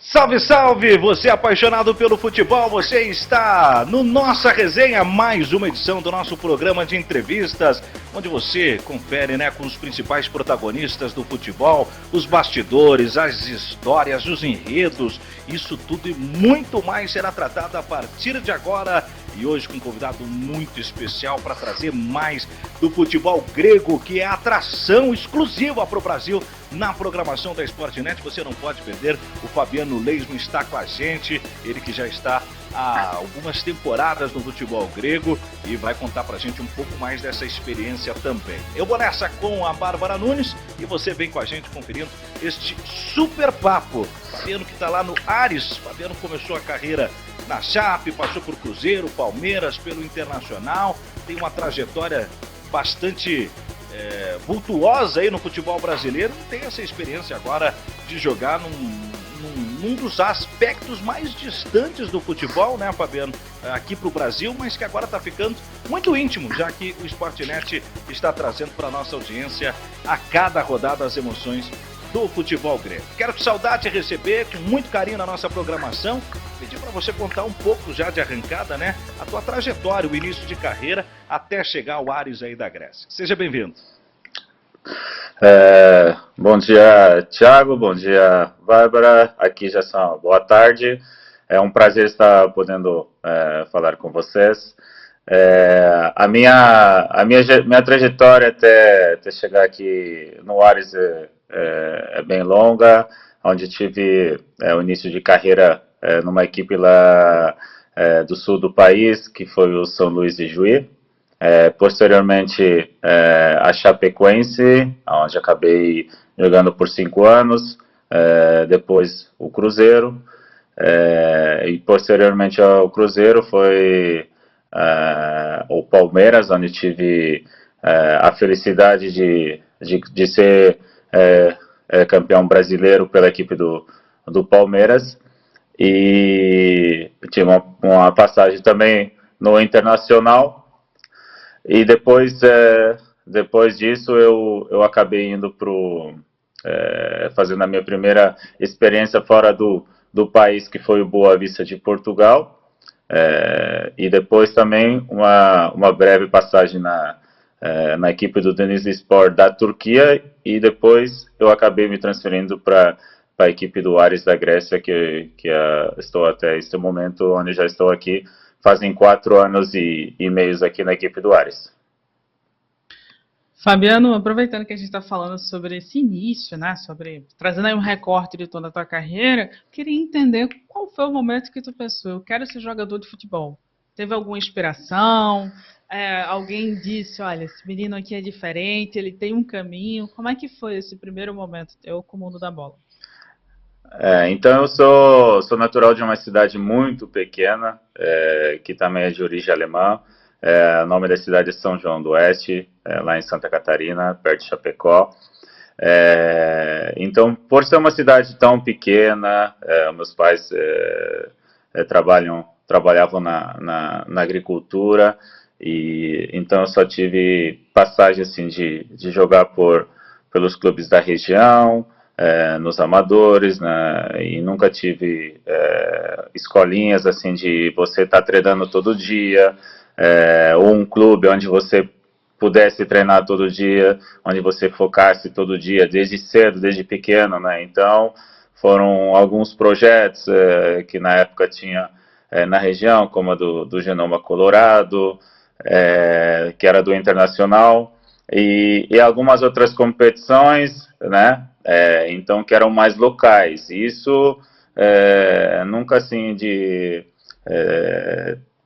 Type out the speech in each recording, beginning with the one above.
Salve, salve! Você é apaixonado pelo futebol, você está no Nossa Resenha, mais uma edição do nosso programa de entrevistas, onde você confere, com os principais protagonistas do futebol, os bastidores, as histórias, os enredos, isso tudo e muito mais será tratado a partir de agora. E hoje com um convidado muito especial para trazer mais do futebol grego, que é atração exclusiva para o Brasil na programação da Sportnet. Você não pode perder. O Fabiano Leismo está com a gente, ele que já está há algumas temporadas no futebol grego e vai contar pra gente um pouco mais dessa experiência também. Eu vou nessa com a Bárbara Nunes e você vem com a gente conferindo este super papo. Fabiano que está lá no Ares. Fabiano começou a carreira na Chape, passou por Cruzeiro, Palmeiras, pelo Internacional, tem uma trajetória bastante vultuosa aí no futebol brasileiro e tem essa experiência agora de jogar num dos aspectos mais distantes do futebol, né, Fabiano, aqui para o Brasil, mas que agora está ficando muito íntimo, já que o Sportnet está trazendo para a nossa audiência a cada rodada as emoções do futebol grego. Quero com saudade receber, com muito carinho na nossa programação, pedir para você contar um pouco já de arrancada, né, a tua trajetória, o início de carreira, até chegar ao Ares aí da Grécia. Seja bem-vindo. Bom dia, Thiago, bom dia, Bárbara, aqui já são boa tarde, é um prazer estar podendo falar com vocês. A minha trajetória até chegar aqui no Ares é bem longa, onde tive o início de carreira numa equipe lá do sul do país, que foi o São Luís de Juí. Posteriormente a Chapecoense, onde acabei jogando por 5 anos, depois o Cruzeiro, e posteriormente ao Cruzeiro foi o Palmeiras, onde tive a felicidade de ser campeão brasileiro pela equipe do Palmeiras, e tive uma passagem também no Internacional. E depois disso eu acabei indo fazendo a minha primeira experiência fora do país, que foi o Boa Vista de Portugal, e depois também uma breve passagem na equipe do Denizlispor da Turquia, e depois eu acabei me transferindo para a equipe do Ares da Grécia, que estou até este momento, onde já estou aqui. Fazem 4 anos e meio aqui na equipe do Ares. Fabiano, aproveitando que a gente está falando sobre esse início, né, trazendo aí um recorte de toda a tua carreira, queria entender qual foi o momento que tu pensou, eu quero ser jogador de futebol. Teve alguma inspiração? Alguém disse, olha, esse menino aqui é diferente, ele tem um caminho. Como é que foi esse primeiro momento teu com o mundo da bola? Então eu sou natural de uma cidade muito pequena, que também é de origem alemã. O nome da cidade é São João do Oeste, lá em Santa Catarina, perto de Chapecó. Então, por ser uma cidade tão pequena, meus pais trabalhavam na agricultura, e então eu só tive passagem assim, de jogar pelos clubes da região, nos amadores, né, e nunca tive escolinhas assim de você estar treinando todo dia, ou um clube onde você pudesse treinar todo dia, onde você focasse todo dia, desde cedo, desde pequeno, né? Então foram alguns projetos que na época tinha na região, como a do Genoma Colorado, que era do Internacional, e algumas outras competições, né? Então que eram mais locais. Isso nunca assim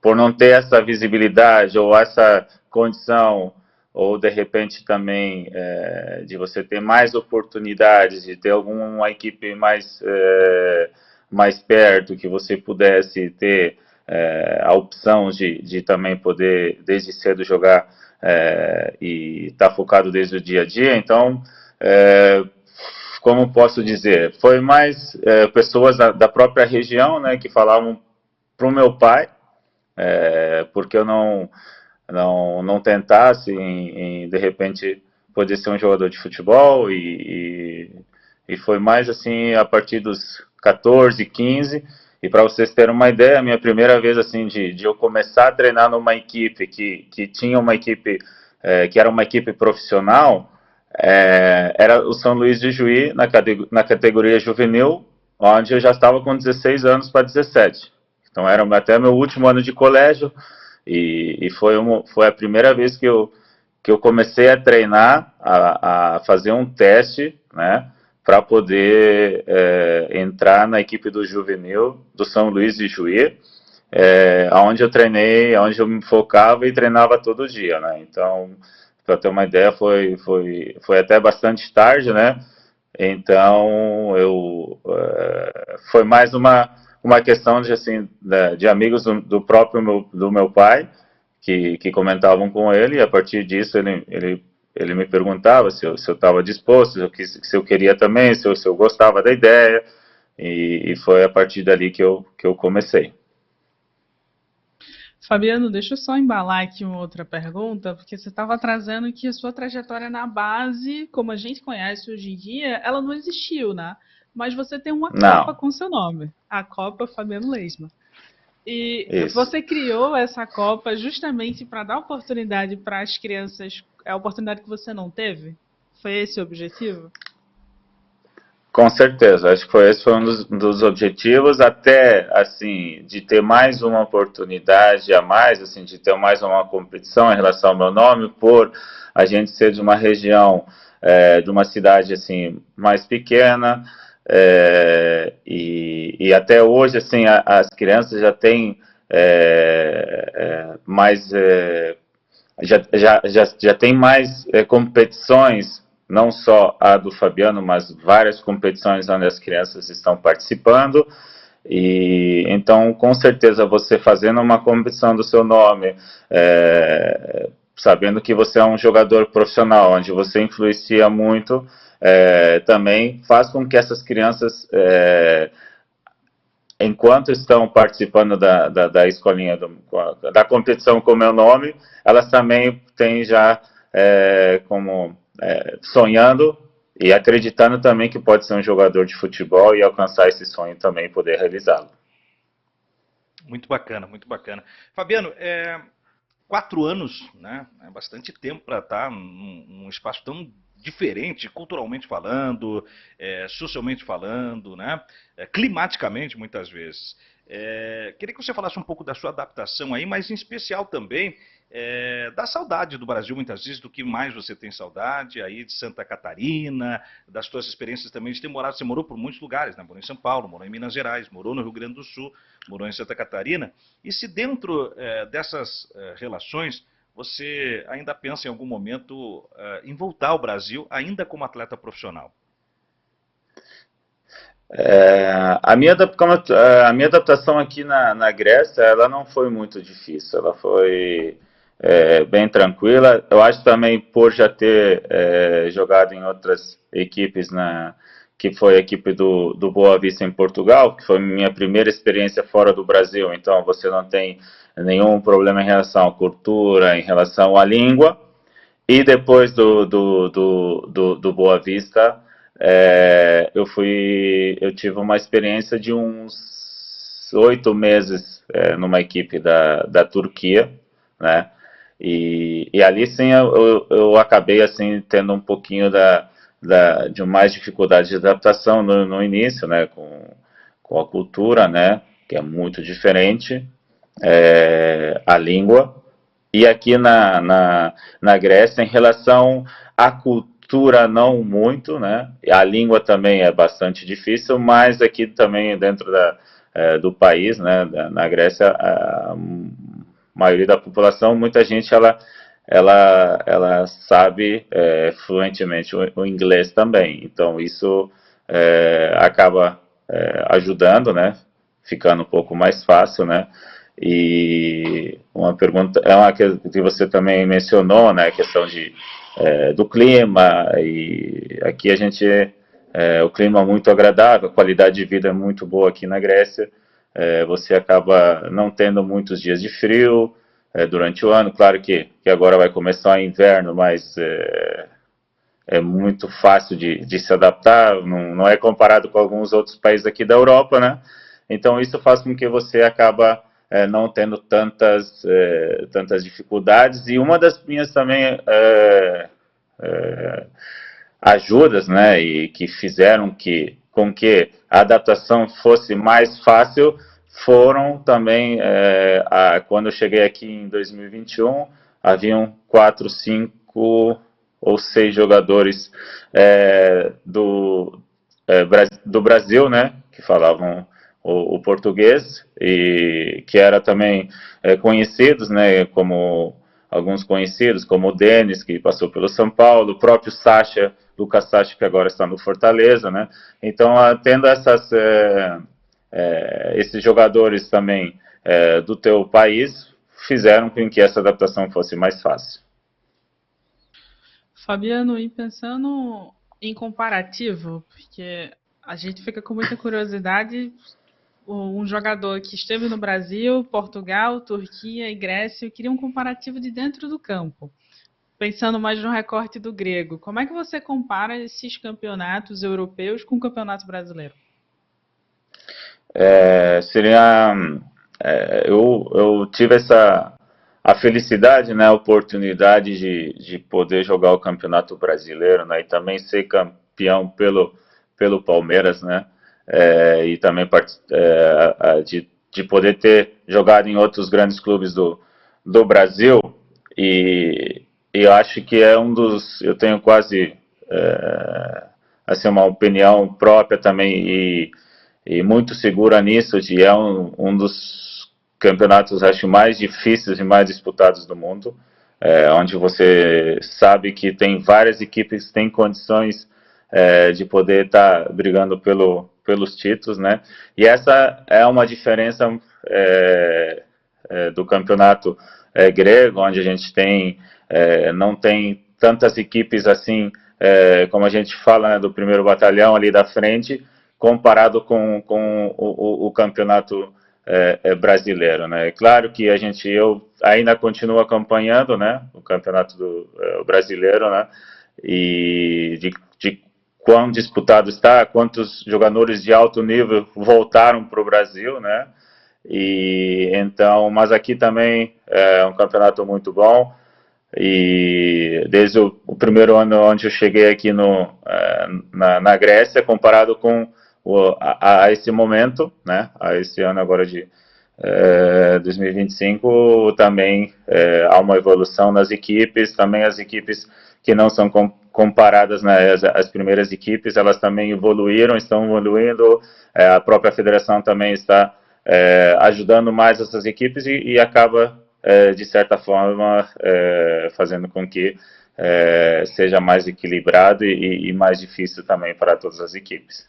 por não ter essa visibilidade ou essa condição, ou de repente também de você ter mais oportunidades, de ter alguma equipe mais perto, que você pudesse ter a opção de também poder desde cedo jogar e estar focado desde o dia a dia. Então, como posso dizer, foi mais pessoas da própria região, né, que falavam para o meu pai, porque eu não tentasse em de repente poder ser um jogador de futebol, e foi mais assim a partir dos 14, 15. E para vocês terem uma ideia, a minha primeira vez assim de eu começar a treinar numa equipe que tinha uma equipe que era uma equipe profissional, era o São Luís de Juí na categoria juvenil, onde eu já estava com 16 anos para 17. Então era até meu último ano de colégio e foi a primeira vez que eu comecei a treinar, a fazer um teste, né, para poder entrar na equipe do juvenil do São Luís de Juí, onde eu treinei, onde eu me focava e treinava todo dia, né? Então, para ter uma ideia, foi até bastante tarde, né? Então, foi mais uma questão de, assim, de amigos do próprio do meu pai, que comentavam com ele, e a partir disso ele me perguntava se eu estava disposto, se eu queria também, se eu gostava da ideia, e foi a partir dali que eu comecei. Fabiano, deixa eu só embalar aqui uma outra pergunta, porque você estava trazendo que a sua trajetória na base, como a gente conhece hoje em dia, ela não existiu, né? Mas você tem uma Copa Não, com seu nome, a Copa Fabiano Leisma. E isso. você criou essa Copa justamente para dar oportunidade para as crianças, a oportunidade que você não teve? Foi esse o objetivo? Com certeza, acho que esse foi um dos objetivos, até, assim, de ter mais uma oportunidade a mais, assim, de ter mais uma competição em relação ao meu nome, por a gente ser de uma região, de uma cidade, assim, mais pequena, e até hoje, assim, as crianças já têm mais, já tem mais competições, não só a do Fabiano, mas várias competições onde as crianças estão participando. E então, com certeza, você fazendo uma competição do seu nome, sabendo que você é um jogador profissional, onde você influencia muito, também faz com que essas crianças, enquanto estão participando da escolinha, da competição com o meu nome, elas também têm já como sonhando e acreditando também que pode ser um jogador de futebol e alcançar esse sonho também e poder realizá-lo. Muito bacana, muito bacana. Fabiano, 4 anos, né? É bastante tempo para estar num espaço tão diferente, culturalmente falando, socialmente falando, né? Climaticamente, muitas vezes. Queria que você falasse um pouco da sua adaptação aí, mas em especial também da saudade do Brasil, muitas vezes, do que mais você tem saudade, aí de Santa Catarina, das suas experiências também de ter morado. Você morou por muitos lugares, né? Morou em São Paulo, morou em Minas Gerais, morou no Rio Grande do Sul, morou em Santa Catarina. E se dentro dessas relações você ainda pensa em algum momento em voltar ao Brasil, ainda como atleta profissional? A minha adaptação aqui na Grécia, ela não foi muito difícil, ela foi bem tranquila. Eu acho também por já ter jogado em outras equipes, que foi a equipe do Boa Vista em Portugal, que foi minha primeira experiência fora do Brasil, então você não tem nenhum problema em relação à cultura, em relação à língua. E depois do Boa Vista, eu tive uma experiência de uns 8 meses numa equipe da Turquia, né? E ali sim eu acabei assim tendo um pouquinho de mais dificuldade de adaptação no início, né? Com a cultura, né? Que é muito diferente, a língua. E aqui na Grécia, em relação à cultura, não muito, né? A língua também é bastante difícil, mas aqui também dentro do país, né? Na Grécia, a maioria da população, muita gente ela sabe fluentemente o inglês também. Então isso acaba ajudando, né? Ficando um pouco mais fácil, né? E uma pergunta que você também mencionou, né, a questão do clima, e aqui a gente o clima é muito agradável, a qualidade de vida é muito boa aqui na Grécia, você acaba não tendo muitos dias de frio durante o ano, claro que agora vai começar o inverno, mas é muito fácil de se adaptar, não é comparado com alguns outros países aqui da Europa, né? Então isso faz com que você acaba não tendo tantas dificuldades. E uma das minhas também ajudas, né, e que fizeram com que a adaptação fosse mais fácil, foram também, quando eu cheguei aqui em 2021, haviam 4, 5 ou 6 jogadores do Brasil, né, que falavam o português, e que era também conhecidos, né, como alguns conhecidos, como o Denis, que passou pelo São Paulo, o próprio Sacha, Lucas Sacha, que agora está no Fortaleza, né? Então, tendo esses jogadores também do teu país, fizeram com que essa adaptação fosse mais fácil. Fabiano, e pensando em comparativo, porque a gente fica com muita curiosidade, um jogador que esteve no Brasil, Portugal, Turquia e Grécia, eu queria um comparativo de dentro do campo. Pensando mais no recorte do grego, como é que você compara esses campeonatos europeus com o campeonato brasileiro? Eu tive a felicidade, né, a oportunidade de poder jogar o Campeonato Brasileiro, né, e também ser campeão pelo Palmeiras, né, e também de poder ter jogado em outros grandes clubes do Brasil, e eu acho que eu tenho quase assim, uma opinião própria também e muito segura nisso, de um dos campeonatos, acho, mais difíceis e mais disputados do mundo, onde você sabe que tem várias equipes que têm condições de poder estar brigando pelos títulos, né? E essa é uma diferença do campeonato grego, onde a gente não tem tantas equipes assim, como a gente fala, né, do primeiro batalhão ali da frente, comparado com o campeonato brasileiro, né? É claro que eu ainda continuo acompanhando, né, o campeonato brasileiro, né, e de quão disputado está, quantos jogadores de alto nível voltaram para o Brasil, né? E então, mas aqui também é um campeonato muito bom. E desde o primeiro ano onde eu cheguei aqui na Grécia, comparado com a esse momento, né, a esse ano agora de 2025, também há uma evolução nas equipes, também as equipes que não são comparadas, né, as primeiras equipes, elas também estão evoluindo, a própria federação também está ajudando mais essas equipes e acaba de certa forma, fazendo com que seja mais equilibrado e mais difícil também para todas as equipes.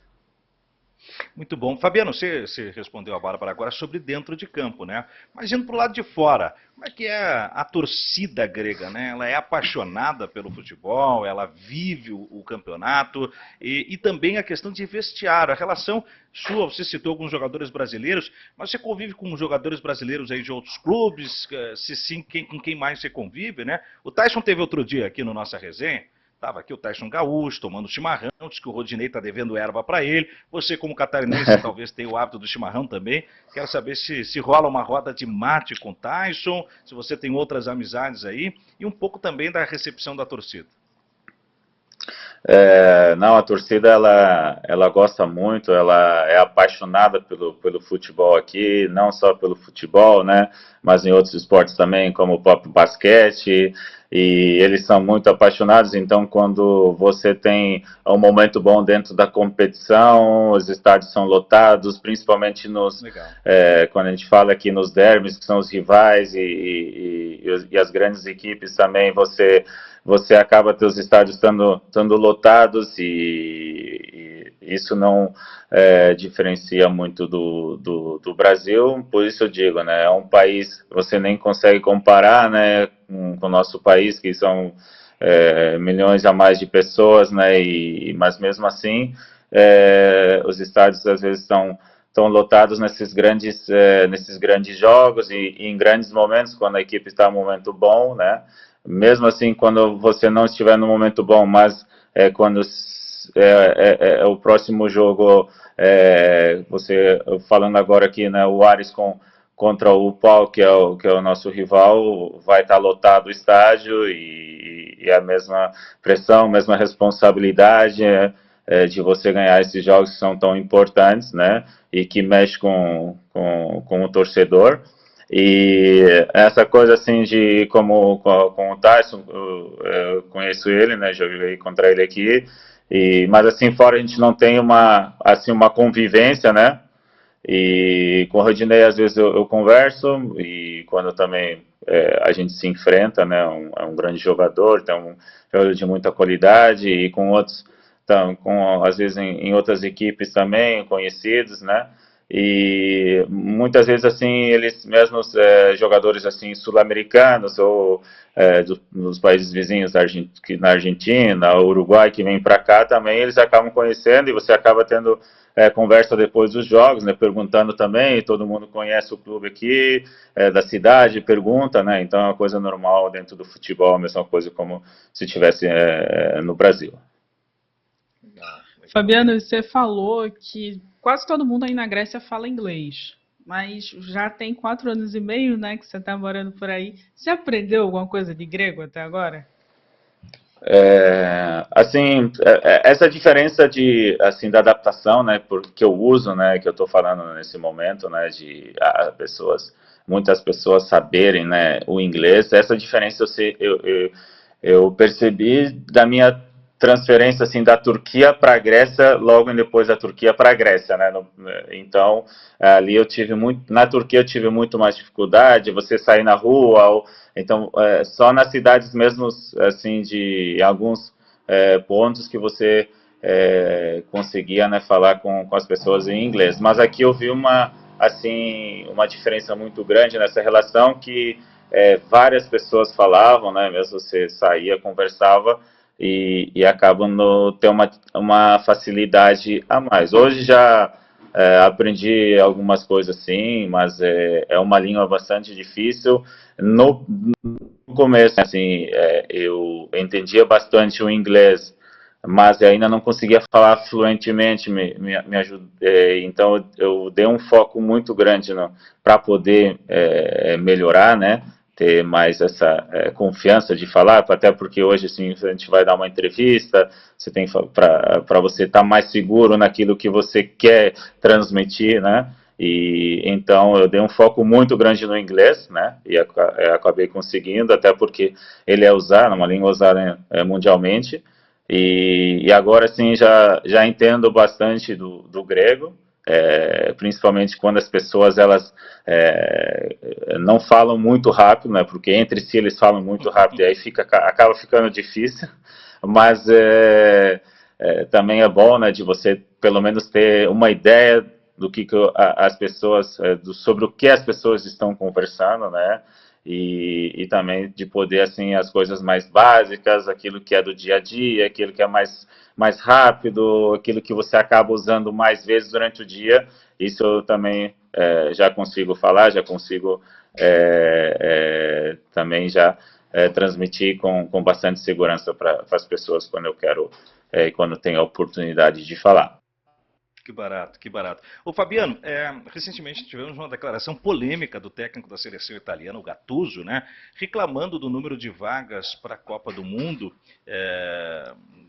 Muito bom. Fabiano, você respondeu a Bárbara agora sobre dentro de campo, né? Mas indo para o lado de fora, como é que é a torcida grega, né? Ela é apaixonada pelo futebol, ela vive o campeonato e também a questão de vestiário, a relação sua, você citou alguns jogadores brasileiros, mas você convive com jogadores brasileiros aí de outros clubes? Se sim, com quem mais você convive, né? O Tyson teve outro dia aqui no Nossa Resenha. Estava aqui o Tyson Gaúcho tomando chimarrão, diz que o Rodinei está devendo erva para ele. Você, como catarinense, talvez tenha o hábito do chimarrão também. Quero saber se rola uma roda de mate com o Tyson, se você tem outras amizades aí, e um pouco também da recepção da torcida. Não, a torcida ela gosta muito, ela é apaixonada pelo futebol aqui, não só pelo futebol, né, mas em outros esportes também, como o próprio basquete, e eles são muito apaixonados. Então quando você tem um momento bom dentro da competição, os estádios são lotados, principalmente quando a gente fala aqui nos derbys, que são os rivais e as grandes equipes também, você acaba teus estádios estando lotados e isso não diferencia muito do Brasil. Por isso eu digo, né, é um país que você nem consegue comparar, né, com o nosso país, que são milhões a mais de pessoas, né, mas mesmo assim os estádios às vezes estão lotados nesses grandes jogos e em grandes momentos, quando a equipe está em um momento bom, né. Mesmo assim, quando você não estiver no momento bom, mas quando o próximo jogo, você falando agora aqui, né, o Ares contra o Pau, que é o nosso rival, vai estar lotado o estádio e a mesma pressão, mesma responsabilidade de você ganhar esses jogos que são tão importantes, né, e que mexe com o torcedor. E essa coisa assim de como com o Tyson, eu conheço ele, né, joguei contra ele aqui, mas assim fora a gente não tem uma convivência, né? E com o Rodinei às vezes eu converso e quando também a gente se enfrenta, né? É um grande jogador, tem um jogador de muita qualidade e com outros, às vezes em outras equipes também conhecidos, né? E muitas vezes assim eles mesmos jogadores assim sul-americanos ou dos países vizinhos na Argentina, Uruguai que vem para cá também eles acabam conhecendo e você acaba tendo conversa depois dos jogos, né, perguntando também, todo mundo conhece o clube aqui, da cidade, pergunta, né, então é uma coisa normal dentro do futebol, a mesma coisa como se estivesse no Brasil. Fabiano, você falou que quase todo mundo aí na Grécia fala inglês, mas já tem 4 anos e meio, né, que você está morando por aí. Você aprendeu alguma coisa de grego até agora? Assim, essa diferença assim, da adaptação, né, que eu uso, né, que eu estou falando nesse momento, né, de muitas pessoas saberem, né, o inglês, essa diferença eu percebi da minha transferência, assim, da Turquia para a Grécia, logo depois da Turquia para a Grécia, né, então, ali na Turquia eu tive muito mais dificuldade, você sair na rua, então, só nas cidades mesmo, assim, de alguns pontos que você conseguia, né, falar com as pessoas em inglês. Mas aqui eu vi uma diferença muito grande nessa relação que várias pessoas falavam, né, mesmo você saía, conversava e acabam ter uma facilidade a mais. Hoje já aprendi algumas coisas sim, mas é uma língua bastante difícil. No começo, assim, eu entendia bastante o inglês, mas ainda não conseguia falar fluentemente, me então eu dei um foco muito grande para poder melhorar, né? Ter mais essa confiança de falar, até porque hoje assim, a gente vai dar uma entrevista, você tem para você estar mais seguro naquilo que você quer transmitir, né? E então eu dei um foco muito grande no inglês, né? E acabei conseguindo, até porque ele é usado, uma língua usada mundialmente. E agora sim já entendo bastante do grego, principalmente quando as pessoas elas não falam muito rápido, né? Porque entre si eles falam muito rápido e aí acaba ficando difícil. Mas também é bom, né? De você pelo menos ter uma ideia do que as pessoas, sobre o que as pessoas estão conversando, né? E também de poder, assim, as coisas mais básicas, aquilo que é do dia a dia, aquilo que é mais rápido, aquilo que você acaba usando mais vezes durante o dia, isso eu também já consigo falar, já consigo também já transmitir com bastante segurança para as pessoas quando eu quero, quando tenho a oportunidade de falar. Que barato, que barato. Ô Fabiano, recentemente tivemos uma declaração polêmica do técnico da seleção italiana, o Gattuso, né, reclamando do número de vagas para a Copa do Mundo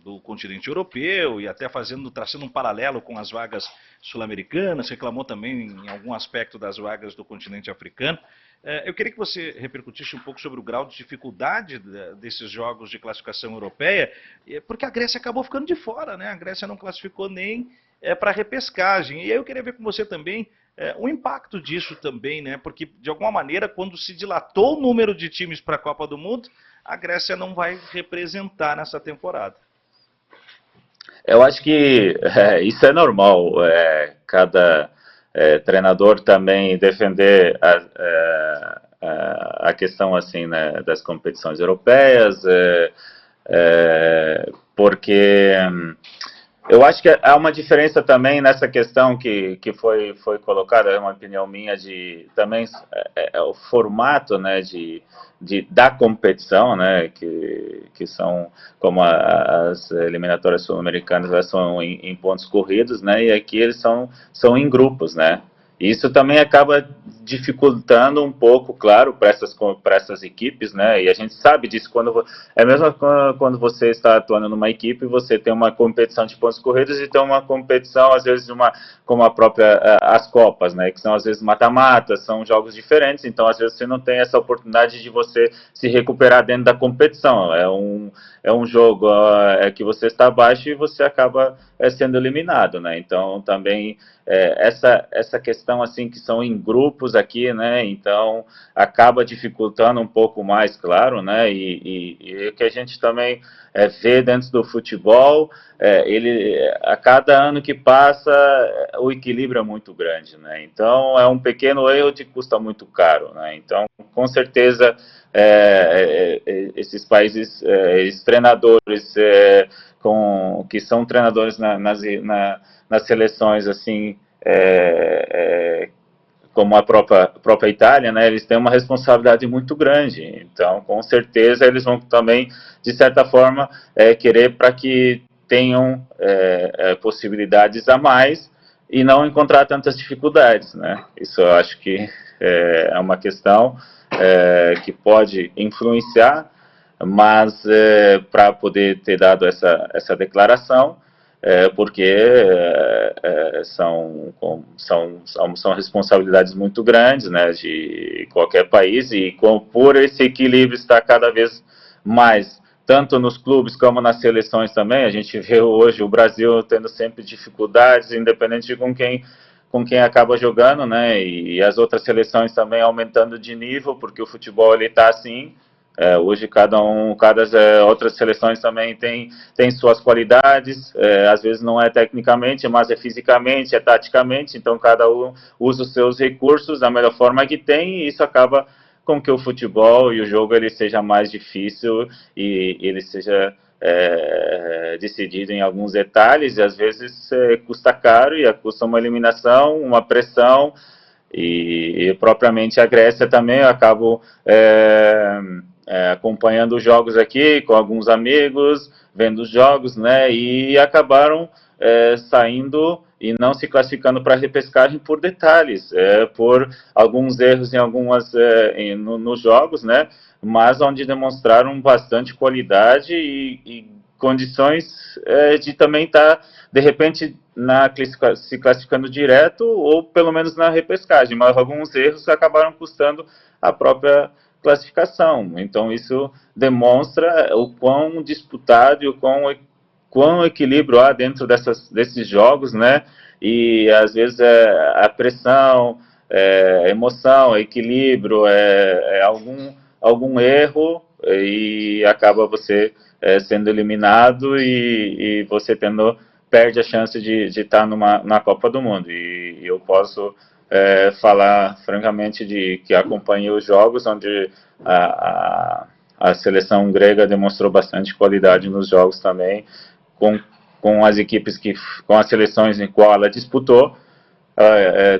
do continente europeu e até traçando um paralelo com as vagas sul-americanas, reclamou também em algum aspecto das vagas do continente africano. Eu queria que você repercutisse um pouco sobre o grau de dificuldade desses jogos de classificação europeia, porque a Grécia acabou ficando de fora, né? A Grécia não classificou nem para repescagem. E aí eu queria ver com você também o impacto disso também, né? Porque, de alguma maneira, quando se dilatou o número de times para a Copa do Mundo, a Grécia não vai representar nessa temporada. Eu acho que isso é normal. Cada treinador também defender a questão assim, né, das competições europeias, porque Eu acho que há uma diferença também nessa questão que foi colocada, é uma opinião minha, de também o formato, né, da competição, né, que são como as eliminatórias sul-americanas, elas são em pontos corridos, né, e aqui eles são em grupos, né. Isso também acaba dificultando um pouco, claro, para essas equipes, né? E a gente sabe disso é mesmo quando você está atuando numa equipe, você tem uma competição de pontos corridos e tem uma competição, às vezes, como a própria as Copas, né? Que são, às vezes, mata-matas, são jogos diferentes, então, às vezes, você não tem essa oportunidade de você se recuperar dentro da competição. É um jogo que você está abaixo e você acaba sendo eliminado, né? Então, também essa questão assim que são em grupos aqui, né? Então acaba dificultando um pouco mais, claro, né? E o que a gente também vê dentro do futebol, a cada ano que passa o equilíbrio é muito grande, né? Então é um pequeno erro que custa muito caro, né? Então com certeza esses países, esses treinadores que são treinadores nas seleções assim como a própria Itália, né, eles têm uma responsabilidade muito grande. Então, com certeza, eles vão também, de certa forma, querer para que tenham possibilidades a mais e não encontrar tantas dificuldades, né? Isso eu acho que é uma questão que pode influenciar, mas para poder ter dado essa declaração, porque são responsabilidades muito grandes, né, de qualquer país, e por esse equilíbrio estar cada vez mais, tanto nos clubes como nas seleções também, a gente vê hoje o Brasil tendo sempre dificuldades, independente de com quem acaba jogando, né, e as outras seleções também aumentando de nível, porque o futebol ele está assim. Hoje outras seleções também tem suas qualidades, às vezes não é tecnicamente, mas é fisicamente, é taticamente, então cada um usa os seus recursos da melhor forma que tem, e isso acaba com que o futebol e o jogo ele seja mais difícil e ele seja decidido em alguns detalhes, e às vezes custa caro e custa uma eliminação, uma pressão, e propriamente a Grécia também, eu acabo acompanhando os jogos aqui com alguns amigos, vendo os jogos, né, e acabaram saindo e não se classificando para a repescagem por detalhes, por alguns erros nos jogos, né, mas onde demonstraram bastante qualidade e condições de também estar, de repente, se classificando direto ou pelo menos na repescagem, mas alguns erros acabaram custando a própria classificação. Então isso demonstra o quão disputado e o quão equilíbrio há dentro desses jogos, né? E às vezes a pressão, a emoção, o equilíbrio, algum erro e acaba você sendo eliminado e você perde a chance de estar na Copa do Mundo. E eu posso falar francamente de que acompanhei os jogos onde a seleção grega demonstrou bastante qualidade nos jogos também, com as seleções em qual ela disputou,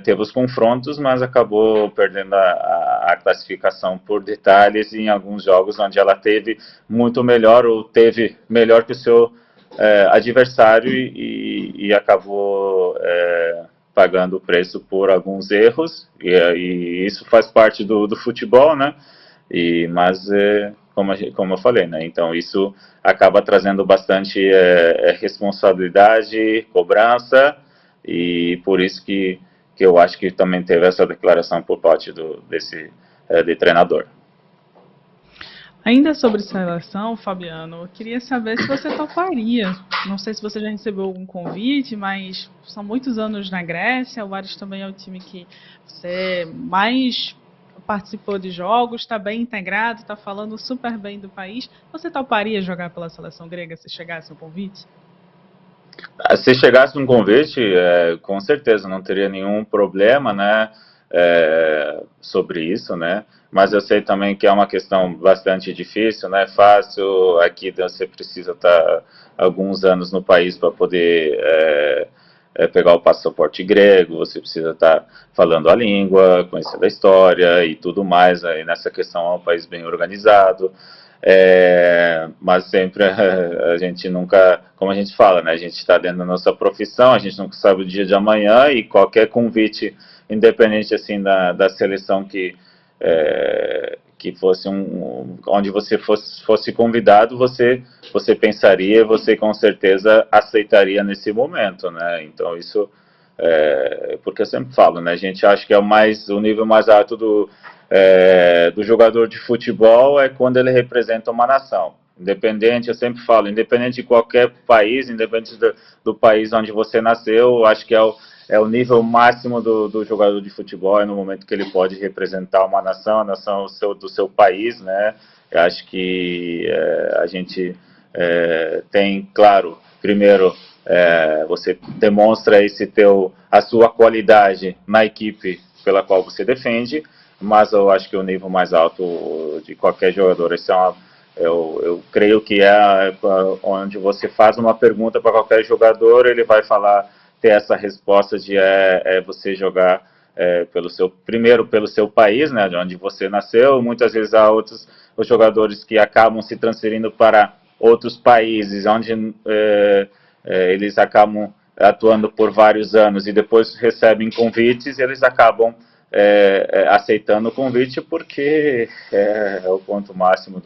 teve os confrontos, mas acabou perdendo a classificação por detalhes em alguns jogos onde ela teve muito melhor ou teve melhor que o seu adversário e acabou pagando o preço por alguns erros, e isso faz parte do futebol, né? Mas como eu falei, né? Então isso acaba trazendo bastante responsabilidade, cobrança, e por isso que eu acho que também teve essa declaração por parte de treinador. Ainda sobre seleção, Fabiano, eu queria saber se você toparia. Não sei se você já recebeu algum convite, mas são muitos anos na Grécia, o Ares também é o time que você mais participou de jogos, está bem integrado, está falando super bem do país. Você toparia jogar pela seleção grega se chegasse um convite? Se chegasse um convite, com certeza não teria nenhum problema, né? sobre isso, né? Mas eu sei também que é uma questão bastante difícil, não é fácil. Aqui você precisa estar alguns anos no país para poder pegar o passaporte grego, você precisa estar falando a língua, conhecendo a história e tudo mais. Aí nessa questão é um país bem organizado. Mas sempre a gente nunca, como a gente fala, né? A gente está dentro da nossa profissão, a gente nunca sabe o dia de amanhã e qualquer convite, independente assim da seleção que fosse onde você fosse convidado, você pensaria, você com certeza aceitaria nesse momento, né? Então isso porque eu sempre falo, né? A gente acha que é o nível mais alto do jogador de futebol é quando ele representa uma nação. Independente, eu sempre falo, independente de qualquer país, independente do país onde você nasceu, acho que é o nível máximo do jogador de futebol, é no momento que ele pode representar uma nação, a nação do seu país, né? Eu acho que a gente tem, claro, primeiro, você demonstra a sua qualidade na equipe pela qual você defende, mas eu acho que o nível mais alto de qualquer jogador, eu creio que onde você faz uma pergunta para qualquer jogador, ele vai ter essa resposta de você jogar primeiro pelo seu país, né, de onde você nasceu. Muitas vezes há os jogadores que acabam se transferindo para outros países, onde eles acabam atuando por vários anos e depois recebem convites e eles acabam aceitando o convite porque é o ponto máximo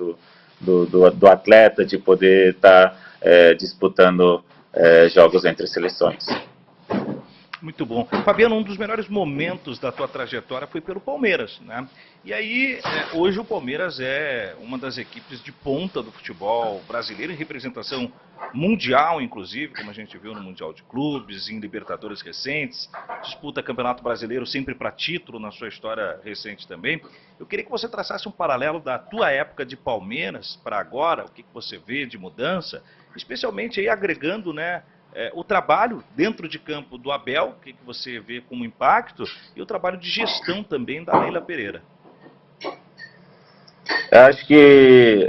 do atleta de poder estar disputando jogos entre seleções. Muito bom. Fabiano, um dos melhores momentos da tua trajetória foi pelo Palmeiras, né? E aí, hoje o Palmeiras é uma das equipes de ponta do futebol brasileiro, em representação mundial, inclusive, como a gente viu no Mundial de Clubes, em Libertadores recentes, disputa Campeonato Brasileiro sempre para título na sua história recente também. Eu queria que você traçasse um paralelo da tua época de Palmeiras para agora, o que você vê de mudança, especialmente aí agregando, né, o trabalho dentro de campo do Abel, o que você vê como impacto, e o trabalho de gestão também da Leila Pereira. Eu acho que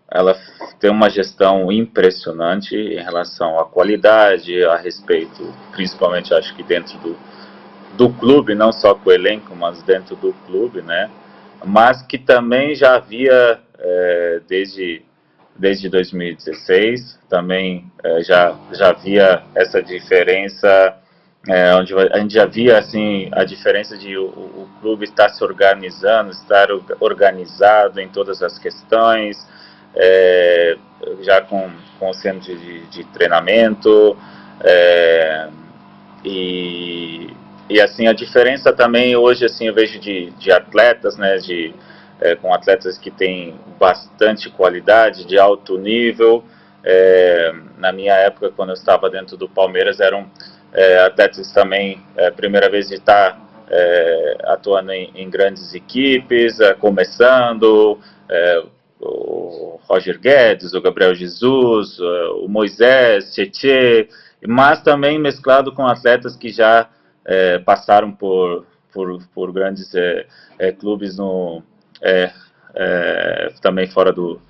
ela tem uma gestão impressionante em relação à qualidade, a respeito, principalmente acho que dentro do clube, não só com o elenco, mas dentro do clube, né? Mas que também já havia desde 2016, também já havia essa diferença, onde a gente já via assim, a diferença de o clube estar se organizando, estar organizado em todas as questões, já com o centro de treinamento, e assim, a diferença também hoje, assim, eu vejo de atletas, né, com atletas que têm bastante qualidade, de alto nível. Na minha época, quando eu estava dentro do Palmeiras, eram atletas também, primeira vez de estar atuando em grandes equipes, começando, o Roger Guedes, o Gabriel Jesus, o Moisés, Tietê, mas também mesclado com atletas que já passaram por grandes clubes também fora do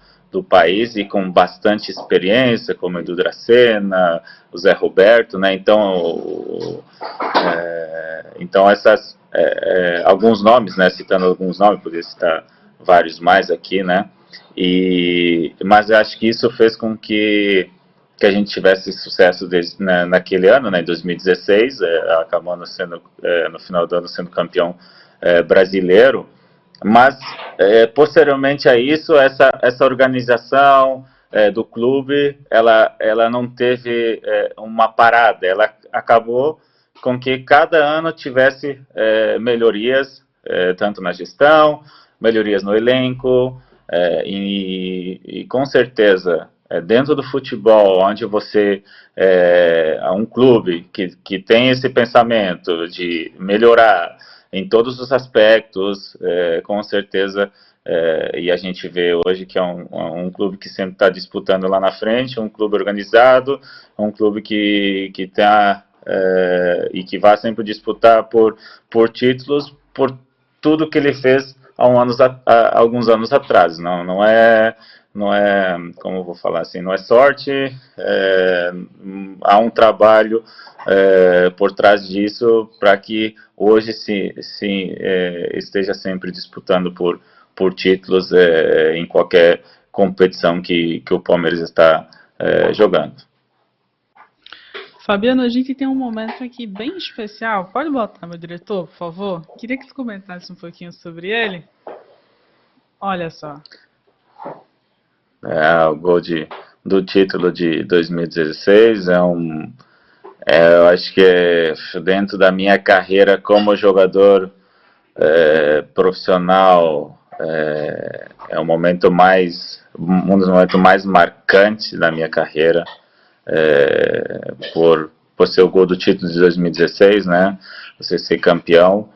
país e com bastante experiência, como Edu Dracena, o Zé Roberto, né? Então, alguns nomes, né? Citando alguns nomes, poderia citar vários mais aqui, né? Mas eu acho que isso fez com que a gente tivesse sucesso naquele ano, né, em 2016, acabando sendo, no final do ano, sendo campeão brasileiro. Mas, posteriormente a isso, essa organização do clube, ela não teve uma parada, ela acabou com que cada ano tivesse melhorias, tanto na gestão, melhorias no elenco, e com certeza, dentro do futebol, onde você um clube que tem esse pensamento de melhorar em todos os aspectos, com certeza, e a gente vê hoje que é um clube que sempre está disputando lá na frente, um clube organizado, um clube que está e que vai sempre disputar por títulos, por tudo que ele fez há alguns anos atrás. Não é, como eu vou falar assim, não é sorte, há um trabalho por trás disso para que hoje sim esteja sempre disputando por títulos em qualquer competição que o Palmeiras está jogando. Fabiano, a gente tem um momento aqui bem especial. Pode botar, meu diretor, por favor? Queria que você comentasse um pouquinho sobre ele. Olha só. O gol do título de 2016 eu acho que dentro da minha carreira como jogador profissional, um dos momentos mais marcantes da minha carreira, por ser o gol do título de 2016, né? Você ser campeão.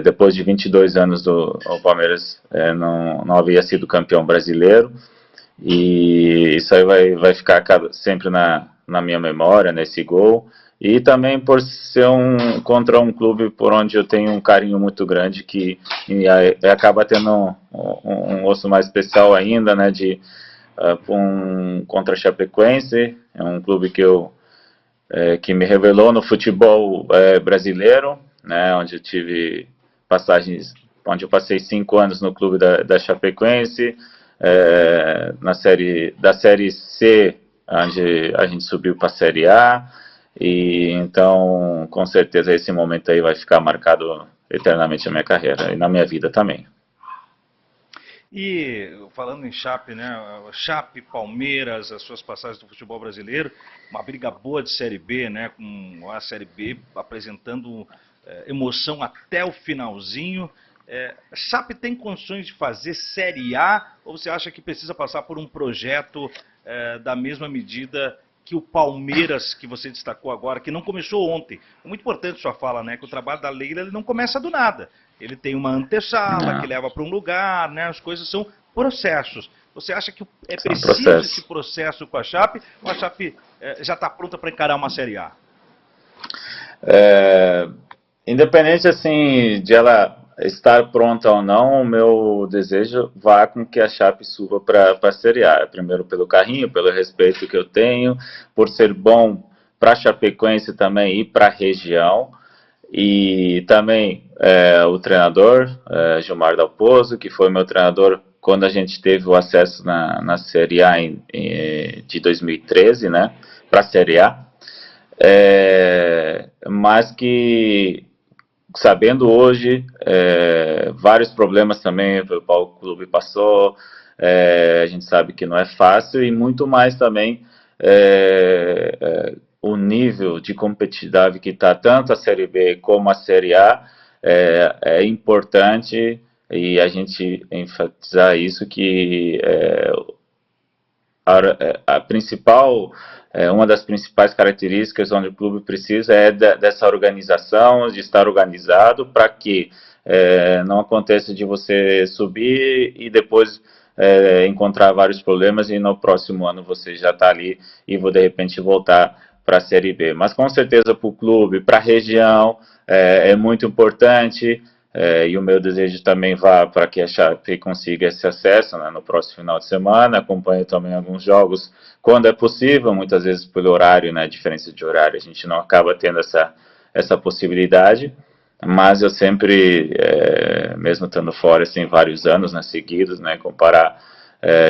Depois de 22 anos o Palmeiras não havia sido campeão brasileiro, e isso aí vai ficar sempre na minha memória, nesse gol, e também por ser contra um clube por onde eu tenho um carinho muito grande, que acaba tendo um osso mais especial ainda, né, contra a Chapecoense, é um clube que me revelou no futebol brasileiro, né, onde eu tive passagens, onde eu passei 5 anos no clube da Chapecoense, da série C, onde a gente subiu para a série A, e então com certeza esse momento aí vai ficar marcado eternamente na minha carreira e na minha vida também. E falando em Chape, né? Chape, Palmeiras, as suas passagens do futebol brasileiro, uma briga boa de Série B, né? Com a Série B apresentando emoção até o finalzinho. Chape tem condições de fazer Série A, ou você acha que precisa passar por um projeto da mesma medida que o Palmeiras, que você destacou agora, que não começou ontem? É muito importante sua fala, né? Que o trabalho da Leila ele não começa do nada. Ele tem uma antessala que leva para um lugar, né? As coisas são processos. Você acha que é preciso esse processo com a Chape, ou a Chape já está pronta para encarar uma Série A? Independente assim de ela estar pronta ou não, o meu desejo vai com que a Chape suba para a Série A. Primeiro pelo carrinho, pelo respeito que eu tenho, por ser bom para a Chapecoense também e para a região. E também o treinador, Gilmar Dalpozo, que foi meu treinador quando a gente teve o acesso na Série A de 2013, né, para a Série A. Mas que, sabendo hoje, vários problemas também pelo qual o clube passou, a gente sabe que não é fácil, e muito mais também o nível de competitividade que está tanto a Série B como a Série A é importante, e a gente enfatizar isso, que a principal, uma das principais características onde o clube precisa dessa organização, de estar organizado, para que não aconteça de você subir e depois encontrar vários problemas e no próximo ano você já está ali e vou de repente voltar para a Série B. Mas com certeza para o clube, para a região, é muito importante. E o meu desejo também vá para que a Chape consiga esse acesso, né, no próximo final de semana. Acompanho também alguns jogos quando é possível, muitas vezes pelo horário, né, diferença de horário, a gente não acaba tendo essa possibilidade, mas eu sempre, mesmo estando fora assim, vários anos, né, seguidos, né, comparar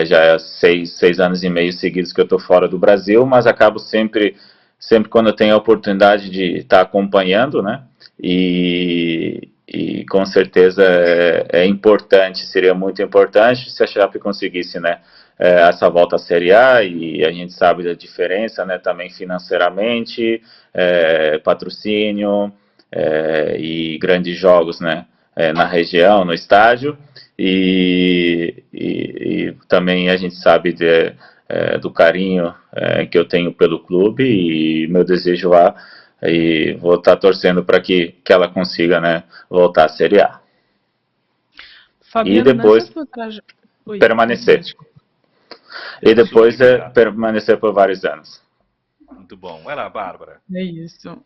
já é 6 anos e meio seguidos que eu estou fora do Brasil, mas acabo sempre quando eu tenho a oportunidade de estar acompanhando, né, e com certeza é importante, seria muito importante se a Chape conseguisse, né, essa volta à Série A, e a gente sabe da diferença, né, também financeiramente, patrocínio e grandes jogos, né, na região, no estádio, e também a gente sabe do carinho que eu tenho pelo clube, e meu desejo e vou estar torcendo para que ela consiga, né, voltar à Série A. Fabiano, e depois permanecer. E depois permanecer por vários anos. Muito bom. Vai lá, Bárbara. É isso.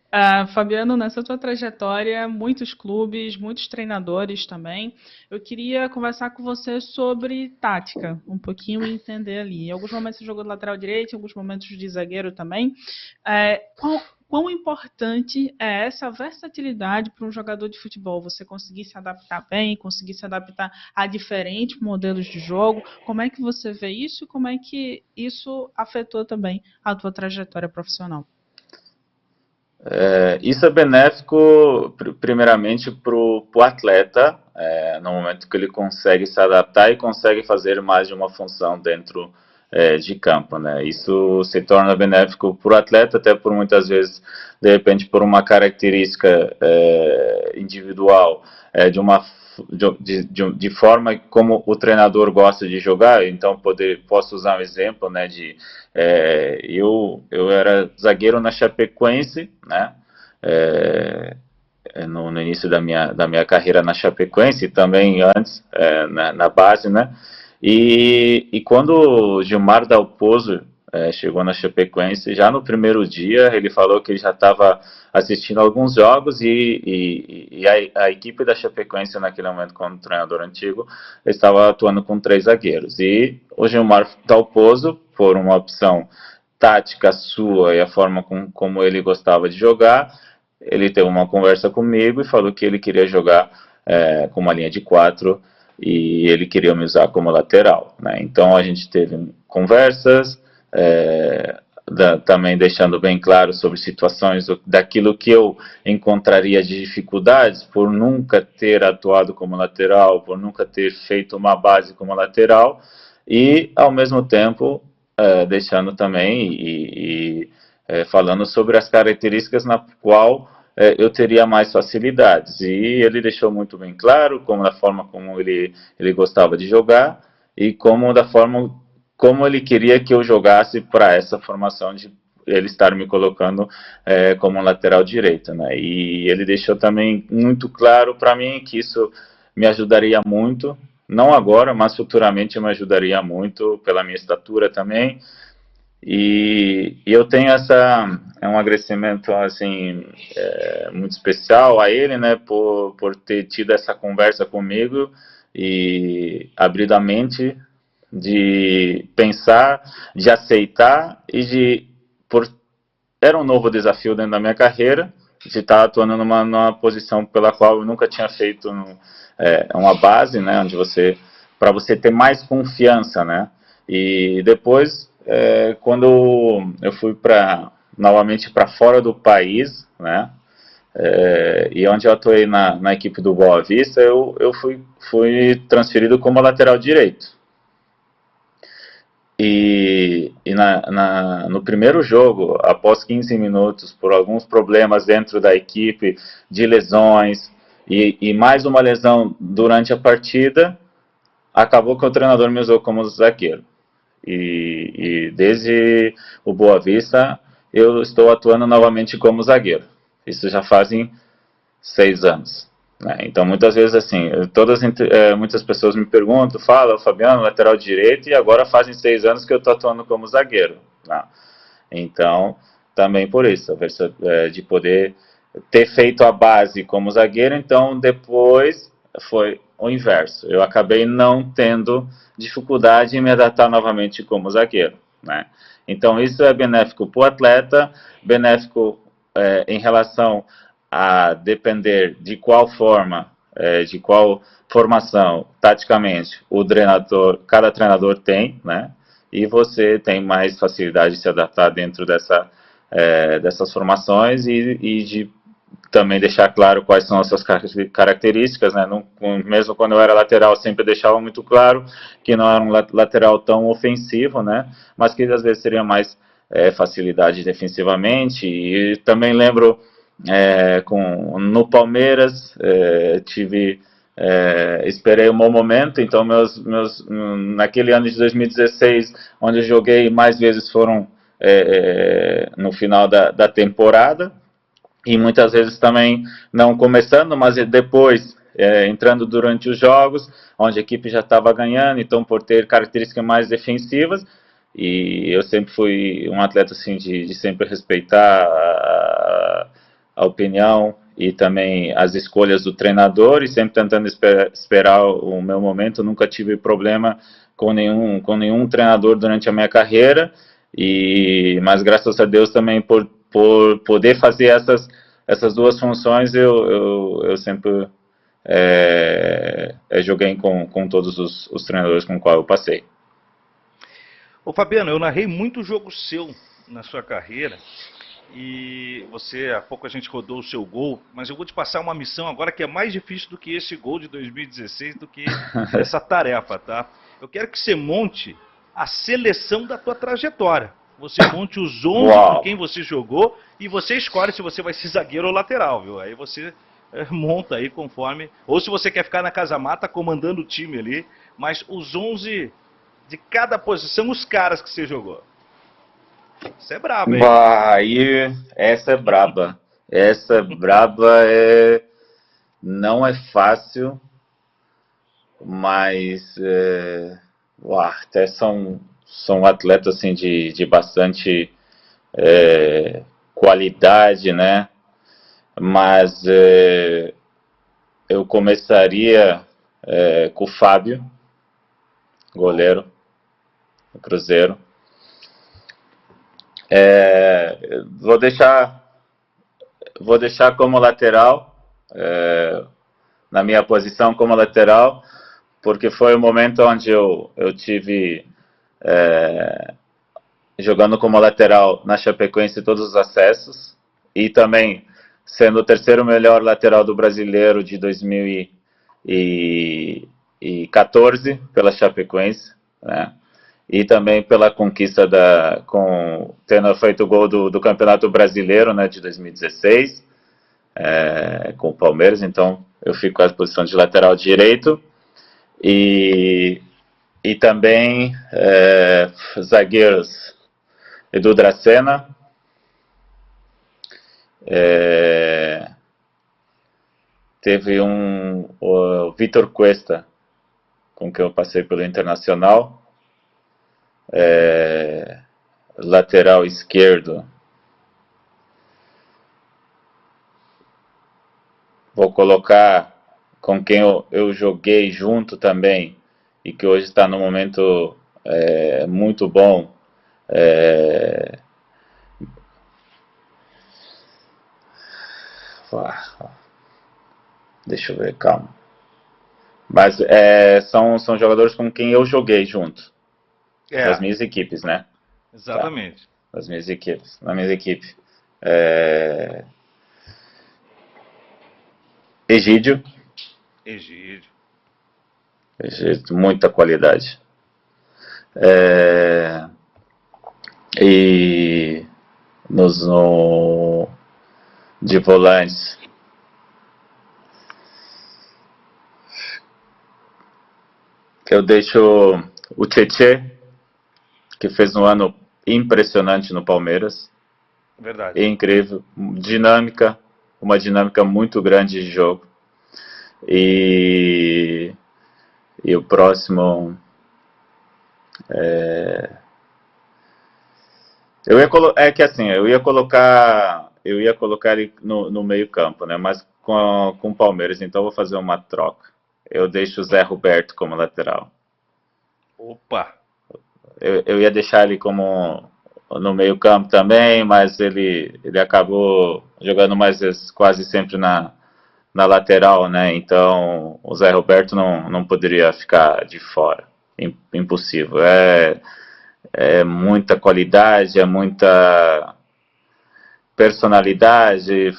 Fabiano, nessa tua trajetória, muitos clubes, muitos treinadores também. Eu queria conversar com você sobre tática, um pouquinho e entender ali. Em alguns momentos você jogou de lateral direito, em alguns momentos de zagueiro também. Quão importante é essa versatilidade para um jogador de futebol? Você conseguir se adaptar bem, conseguir se adaptar a diferentes modelos de jogo. Como é que você vê isso e como é que isso afetou também a tua trajetória profissional? Isso é benéfico, primeiramente, para o atleta, no momento que ele consegue se adaptar e consegue fazer mais de uma função dentro de campo, né? Isso se torna benéfico para o atleta, até por muitas vezes, de repente, por uma característica individual, de uma de forma como o treinador gosta de jogar. Então posso usar um exemplo, né, eu era zagueiro na Chapecoense, né, no início da minha carreira na Chapecoense, e também antes na base, né, e quando o Gilmar Dalpozo chegou na Chapecoense, já no primeiro dia ele falou que ele já estava assistindo alguns jogos e a equipe da Chapecoense naquele momento, como treinador antigo, estava atuando com 3 zagueiros. E o Gilmar Dalpozo, por uma opção tática sua e a forma como ele gostava de jogar, ele teve uma conversa comigo e falou que ele queria jogar com uma linha de 4 e ele queria me usar como lateral, né? Então a gente teve conversas, também deixando bem claro sobre situações daquilo que eu encontraria de dificuldades por nunca ter atuado como lateral, por nunca ter feito uma base como lateral, e ao mesmo tempo deixando também falando sobre as características na qual eu teria mais facilidades. E ele deixou muito bem claro como da forma como ele gostava de jogar e como da forma como ele queria que eu jogasse para essa formação de ele estar me colocando como lateral direito, né? E ele deixou também muito claro para mim que isso me ajudaria muito, não agora, mas futuramente me ajudaria muito pela minha estatura também. E eu tenho um agradecimento assim muito especial a ele, né, por ter tido essa conversa comigo e abrido a mente de pensar, de aceitar e era um novo desafio dentro da minha carreira, de estar atuando numa posição pela qual eu nunca tinha feito uma base, né, onde para você ter mais confiança, né, e depois quando eu fui novamente para fora do país, né, e onde eu atuei na equipe do Boa Vista, eu fui transferido como lateral direito. No primeiro jogo, após 15 minutos, por alguns problemas dentro da equipe, de lesões, e mais uma lesão durante a partida, acabou que o treinador me usou como zagueiro. E desde o Boa Vista, eu estou atuando novamente como zagueiro. Isso já fazem 6 anos. Né? Então, muitas vezes, assim, muitas pessoas me perguntam, falam, Fabiano, lateral direito, e agora fazem 6 anos que eu estou atuando como zagueiro. Né? Então, também por isso, de poder ter feito a base como zagueiro, então depois foi o inverso. Eu acabei não tendo dificuldade em me adaptar novamente como zagueiro. Né? Então, isso é benéfico para o atleta, benéfico em relação a depender de qual forma, de qual formação, taticamente, cada treinador tem, né? E você tem mais facilidade de se adaptar dentro dessas formações e de também deixar claro quais são as suas características, né? Mesmo quando eu era lateral, sempre deixava muito claro que não era um lateral tão ofensivo, né? Mas que às vezes teria mais facilidade defensivamente. E também lembro no Palmeiras esperei um bom momento, então naquele ano de 2016, onde eu joguei mais vezes foram no final da temporada, e muitas vezes também não começando, mas depois entrando durante os jogos, onde a equipe já estava ganhando, então por ter características mais defensivas, e eu sempre fui um atleta assim de sempre respeitar a opinião e também as escolhas do treinador, e sempre tentando esperar o meu momento. Nunca tive problema com nenhum treinador durante a minha carreira, mas graças a Deus também por poder fazer essas duas funções, eu sempre joguei com todos os treinadores com os quais eu passei. Ô Fabiano, eu narrei muito jogo seu na sua carreira, e há pouco a gente rodou o seu gol, mas eu vou te passar uma missão agora que é mais difícil do que esse gol de 2016, do que essa tarefa, tá? Eu quero que você monte a seleção da tua trajetória. Você monte os 11 com quem você jogou, e você escolhe se você vai ser zagueiro ou lateral, viu? Aí você monta aí conforme, ou se você quer ficar na casa-mata comandando o time ali, mas os 11 de cada posição, os caras que você jogou. Isso é brabo, hein? Aí, essa é braba. Essa é braba, não é fácil, mas até são atletas assim, de bastante qualidade, né? Mas eu começaria com o Fábio, goleiro do Cruzeiro. Vou deixar como lateral, na minha posição como lateral, porque foi o momento onde eu tive jogando como lateral na Chapecoense todos os acessos, e também sendo o terceiro melhor lateral do Brasileiro de 2014 pela Chapecoense, né? E também pela conquista tendo feito o gol do Campeonato Brasileiro, né, de 2016, com o Palmeiras. Então eu fico com a posição de lateral direito, e também zagueiros Edu Dracena, teve o Vitor Cuesta, com quem eu passei pelo Internacional. Lateral esquerdo, vou colocar com quem eu joguei junto também, e que hoje está num momento muito bom, deixa eu ver, calma. Mas são jogadores com quem eu joguei junto. Das minhas equipes, né? Exatamente. Tá. Das minhas equipes. Na minha equipe. Egídio, muita qualidade. E de volantes, que eu deixo o Tietê, que fez um ano impressionante no Palmeiras. Verdade. Incrível. Uma dinâmica muito grande de jogo. E o próximo eu ia colocar ele no meio campo, né? Mas com o Palmeiras, então eu vou fazer uma troca. Eu deixo o Zé Roberto como lateral. Opa! Eu ia deixar ele como no meio campo também, mas ele acabou jogando mais vezes, quase sempre na lateral, né? Então o Zé Roberto não poderia ficar de fora. Impossível. Muita qualidade, muita personalidade,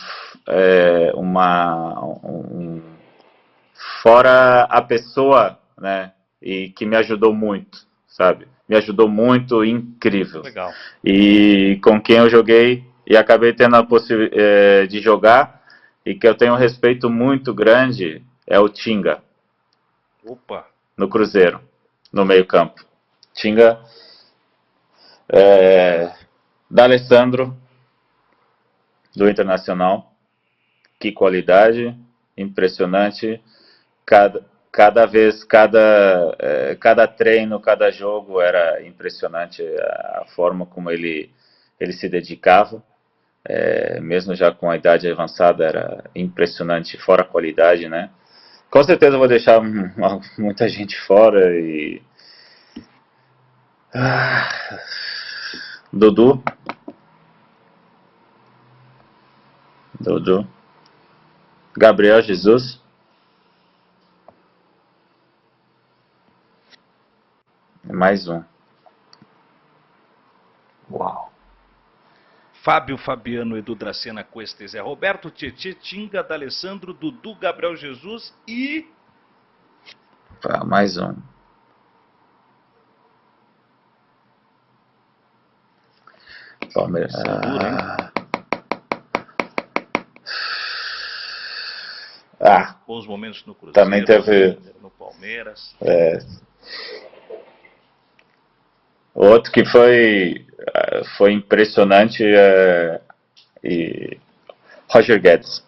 fora a pessoa, né? E que me ajudou muito, sabe? Me ajudou muito, incrível. Legal. E com quem eu joguei e acabei tendo a possibilidade de jogar, e que eu tenho um respeito muito grande, é o Tinga. Opa! No Cruzeiro, no meio campo. Tinga, D'Alessandro, do Internacional. Que qualidade, impressionante. cada treino, cada jogo era impressionante a forma como ele se dedicava. Mesmo já com a idade avançada, era impressionante, fora a qualidade, né? Com certeza eu vou deixar muita gente fora e... Dudu. Gabriel Jesus. Mais um. Uau. Fábio, Fabiano, Edu Dracena, Cuesta, Zé Roberto, Tietê, Tinga, D'Alessandro, Dudu, Gabriel Jesus e... Mais um. Palmeiras. Bons momentos no Cruzeiro. Também teve... No Palmeiras. Outro que foi impressionante e Roger Guedes.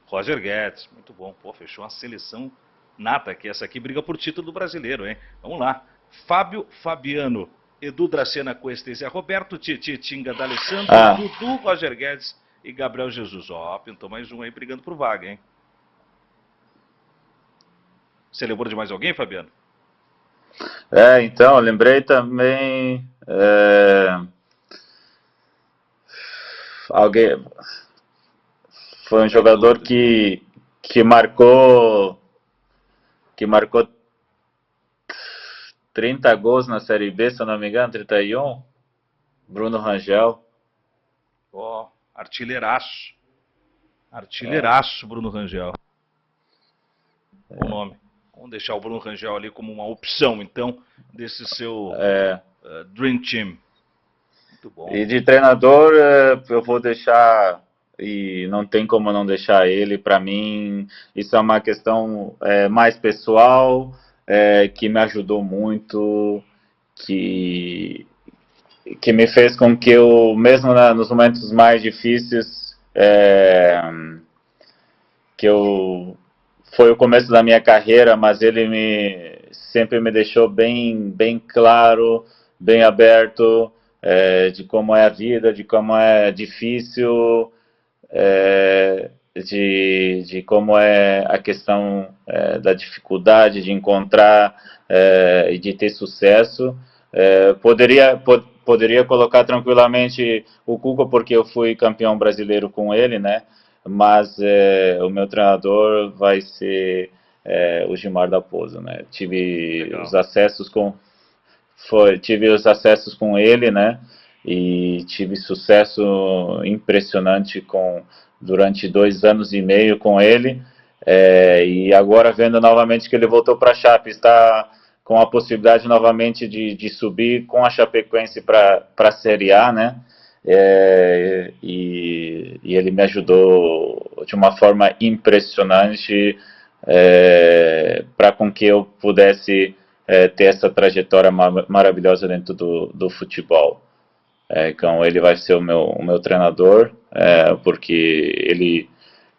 Roger Guedes, muito bom. Pô, fechou uma seleção nata aqui. Essa aqui briga por título do brasileiro, hein? Vamos lá. Fábio, Fabiano, Edu Dracena, Cuesta, Zé Roberto, Tietê, Tinga, D'Alessandro, Dudu, Roger Guedes e Gabriel Jesus. Pintou mais um aí brigando por vaga, hein? Você lembrou de mais alguém, Fabiano? Então, eu lembrei também... alguém... Foi um jogador que marcou 30 gols na Série B, se eu não me engano, 31. Bruno Rangel. Artilheiraço. Artilheiraço, Bruno Rangel. Bom nome. Vamos deixar o Bruno Rangel ali como uma opção, então, desse seu Dream Team. Muito bom. E de treinador, eu vou deixar, e não tem como não deixar ele, para mim, isso é uma questão mais pessoal, que me ajudou muito, que me fez com que eu, mesmo nos momentos mais difíceis, foi o começo da minha carreira, mas ele sempre me deixou bem claro, bem aberto, de como é a vida, de como é difícil, de como é a questão da dificuldade de encontrar e de ter sucesso. Poderia colocar tranquilamente o Cuca, porque eu fui campeão brasileiro com ele, né? Mas o meu treinador vai ser o Gilmar Dalpozo, né? Tive os acessos com ele, né? E tive sucesso impressionante durante 2 anos e meio com ele. E agora, vendo novamente que ele voltou para a Chape, está com a possibilidade novamente de subir com a Chapecoense para a Série A, né? E ele me ajudou de uma forma impressionante para com que eu pudesse ter essa trajetória maravilhosa dentro do futebol. Então ele vai ser o meu treinador, porque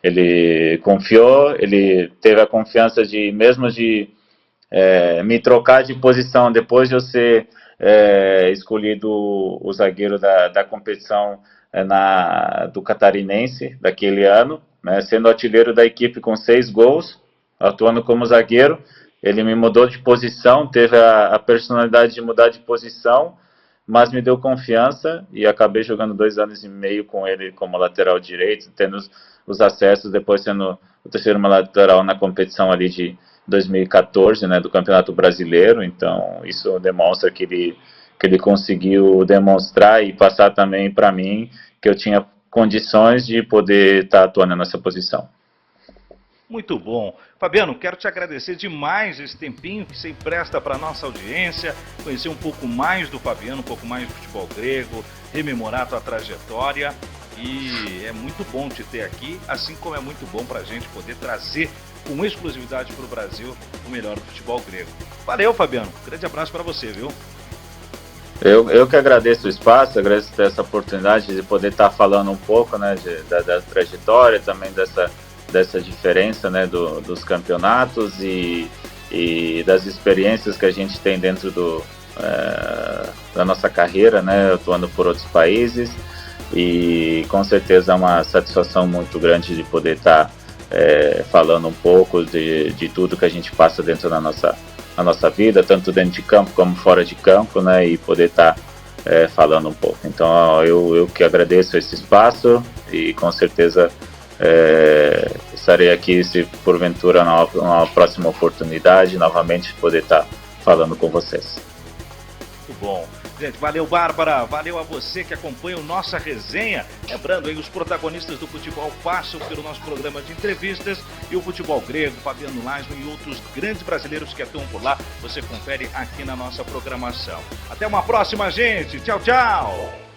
ele confiou, ele teve a confiança mesmo de me trocar de posição depois de eu ser escolhido o zagueiro da competição do Catarinense daquele ano, né, sendo artilheiro da equipe com 6 gols, atuando como zagueiro. Ele me mudou de posição, teve a personalidade de mudar de posição, mas me deu confiança e acabei jogando 2 anos e meio com ele como lateral direito, tendo os acessos, depois sendo o terceiro lateral na competição ali de 2014, né, do Campeonato Brasileiro. Então isso demonstra que ele conseguiu demonstrar e passar também para mim que eu tinha condições de poder estar atuando nessa posição. Muito bom. Fabiano, quero te agradecer demais esse tempinho que você empresta para a nossa audiência, conhecer um pouco mais do Fabiano, um pouco mais do futebol grego, rememorar a tua trajetória, e é muito bom te ter aqui, assim como é muito bom para a gente poder trazer com exclusividade para o Brasil o melhor do futebol grego. Valeu, Fabiano. Grande abraço para você, viu? Eu que agradeço o espaço, agradeço essa oportunidade de poder estar falando um pouco, né, da trajetória, também dessa diferença, né, dos campeonatos e das experiências que a gente tem dentro da nossa carreira, né, atuando por outros países, e com certeza é uma satisfação muito grande de poder estar falando um pouco de tudo que a gente passa dentro da nossa vida, tanto dentro de campo como fora de campo, né, e poder estar falando um pouco. Então eu que agradeço esse espaço e com certeza estarei aqui se porventura numa próxima oportunidade novamente poder estar falando com vocês. Muito bom. Gente, valeu, Bárbara, valeu a você que acompanha o Nossa Resenha. Lembrando aí, os protagonistas do futebol passam pelo nosso programa de entrevistas, e o futebol grego, Fabiano Lasmo e outros grandes brasileiros que atuam por lá, você confere aqui na nossa programação. Até uma próxima, gente. Tchau, tchau.